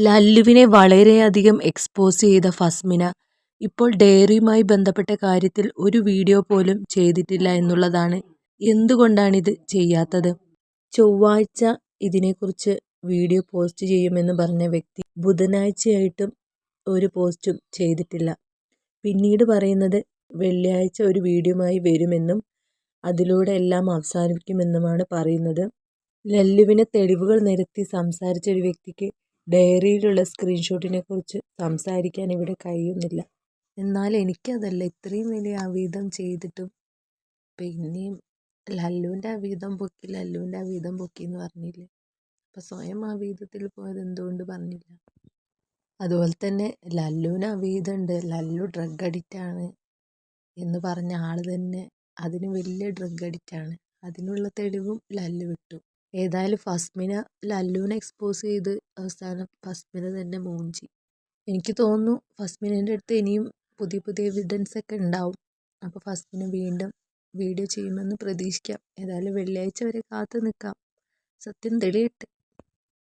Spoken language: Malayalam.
ലല്ലുവിനെ വളരെയധികം എക്സ്പോസ് ചെയ്ത ഫസ്മിന ഇപ്പോൾ ഡയറിയുമായി ബന്ധപ്പെട്ട കാര്യത്തിൽ ഒരു വീഡിയോ പോലും ചെയ്തിട്ടില്ല എന്നുള്ളതാണ്. എന്തുകൊണ്ടാണിത് ചെയ്യാത്തത്? ചൊവ്വാഴ്ച ഇതിനെക്കുറിച്ച് വീഡിയോ പോസ്റ്റ് ചെയ്യുമെന്ന് പറഞ്ഞ വ്യക്തി ബുധനാഴ്ചയായിട്ടും ഒരു പോസ്റ്റും ചെയ്തിട്ടില്ല. പിന്നീട് പറയുന്നത് വെള്ളിയാഴ്ച ഒരു വീഡിയോയുമായി വരുമെന്നും അതിലൂടെ എല്ലാം അവസാനിക്കുമെന്നുമാണ് പറയുന്നത്. ലല്ലുവിനെ തെളിവുകൾ നിരത്തി സംസാരിച്ച ഒരു വ്യക്തിക്ക് ഡയറിയിലുള്ള സ്ക്രീൻഷോട്ടിനെ കുറിച്ച് സംസാരിക്കാൻ ഇവിടെ കഴിയുന്നില്ല. എന്നാൽ എനിക്കതല്ല, ഇത്രയും വലിയ അവീതം ചെയ്തിട്ടും പിന്നെയും ലല്ലുവിൻ്റെ അവീതം പൊക്കി എന്ന് പറഞ്ഞില്ലേ. അപ്പം സ്വയം അവീതത്തിൽ പോയത് എന്തുകൊണ്ട് പറഞ്ഞില്ല? അതുപോലെ തന്നെ ലല്ലുവിന് അവീതമുണ്ട്, ലല്ലു ഡ്രഗ് അഡിക്റ്റാണ് എന്ന് പറഞ്ഞ ആൾ തന്നെ അതിന് വലിയ ഡ്രഗ് അഡിക്റ്റാണ്. അതിനുള്ള തെളിവും ലല്ലു വിട്ടു. ഏതായാലും ഫസ്മിന ലല്ലുവിനെ എക്സ്പോസ് ചെയ്ത് അവസാനം ഫസ്മിന തന്നെ മൂഞ്ചി. എനിക്ക് തോന്നുന്നു ഫസ്മിനൻ്റെ അടുത്ത് ഇനിയും പുതിയ പുതിയ എവിഡൻസ് ഒക്കെ ഉണ്ടാവും. അപ്പോൾ ഫസ്മിന വീണ്ടും വീഡിയോ ചെയ്യുമെന്ന് പ്രതീക്ഷിക്കാം. ഏതായാലും വെള്ളിയാഴ്ച വരെ കാത്തു നിൽക്കാം, സത്യം തെളിയട്ടെ.